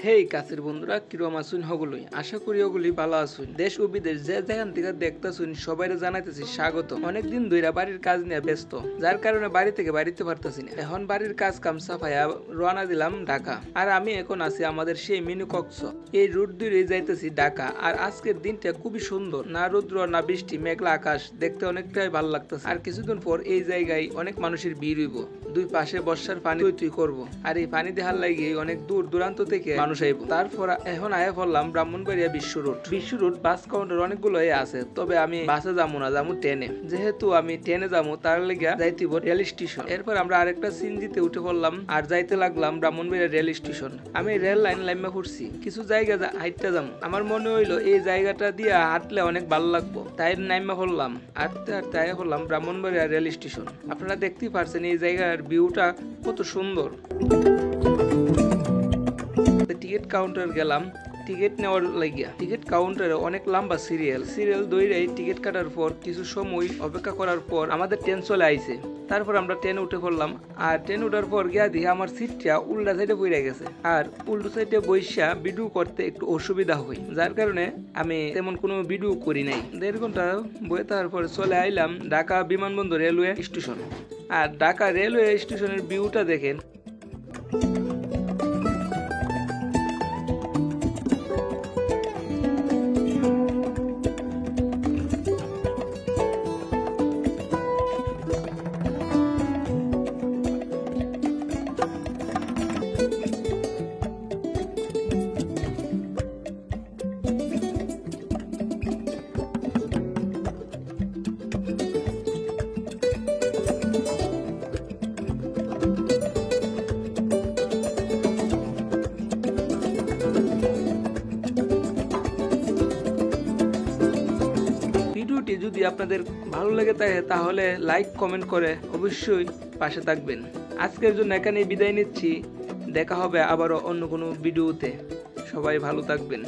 হেই কাছের বন্ধুরা কিরম আসুন হগুলোই আশা করি ওগুলি ভালো আসুন। দেশ ও বিদেশ যে যেখান থেকে দেখতেছুন সবাই জানাইতেছি স্বাগত। অনেকদিন ধইরা বাড়ির কাজ নিয়ে ব্যস্ত, যার কারণে বাড়ি থেকে বাড়িতে পারতেছি না। এখন বাড়ির কাজ কাম সাফাইয়া রওনা দিলাম ঢাকা। আর আমি এখন আছি আমাদের সেই মিনি কক্স। এই রুট ধরে যাইতেছি ঢাকা। আর আজকের দিনটা খুবই সুন্দর, না রৌদ্র না বৃষ্টি, মেঘলা আকাশ, দেখতে অনেকটাই ভালো লাগতেছে। আর কিছুদিন পর এই জায়গায় অনেক মানুষের ভিড় হইব। দুই পাশে বর্ষার পানি তুই করবো, আর এই পানি দেখার লাগিয়ে অনেক দূর দূরান্ত থেকে মানুষ আইব। তারপর এখন আয়া পড়লাম ব্রাহ্মণবাড়িয়া বিশ্ব রোড বাস কাউন্টার অনেকগুলো আছে, তবে আমি বাসে যাবো না, যাবো ট্রেনে। যেহেতু আমি ট্রেনে যাবো তার লেগে যাইতেব রেল স্টেশন। এরপর আমরা আরেকটা সিনজিতে উঠে পড়লাম আর যাইতে লাগলাম ব্রাহ্মণবাড়িয়া রেল স্টেশন। আমি রেল লাইন লাইমে ঘুরছি, কিছু জায়গা হাইটটা যাবো। আমার মনে হইলো এই জায়গাটা দিয়ে হাঁটলে অনেক ভালো লাগবো, তাই নাইমে পড়লাম। হাঁটতে হাঁটতে আয়া পড়লাম ব্রাহ্মণবাড়িয়া রেল স্টেশন। আপনারা দেখতেই পারছেন এই জায়গার ভিউটা কত সুন্দর। টিকিট কাউন্টার গেলাম টিকিট নেওয়ার লাগিয়া। টিকিট কাউন্টারে অনেক লম্বা সিরিয়াল দইরে টিকিট কাটার পর কিছু সময় অপেক্ষা করার পর আমাদের ট্রেন চলে আইছে। তারপর আমরা ট্রেনে উঠে পড়লাম। আর ট্রেন উঠার পর গিয়া দিই আমার সিটটা উল্টা সাইডে পড়ে গেছে। আর উল্টো সাইডে বৈশা ভিডিও করতে একটু অসুবিধা হয়, যার কারণে আমি তেমন কোনো ভিডিও করি নাই। 1.5 ঘন্টা বয়ে তারপর চলে আইলাম ঢাকা বিমানবন্দর রেলওয়ে স্টেশন। আর ঢাকা রেলওয়ে স্টেশনের ভিউটা দেখেন। ভিডিওটি যদি আপনাদের ভালো লেগে থাকে তাহলে লাইক কমেন্ট করে অবশ্যই পাশে থাকবেন। আজকের জন্য এখানেই বিদায় নিচ্ছি, দেখা হবে আবারও অন্য কোনো ভিডিওতে। সবাই ভালো থাকবেন।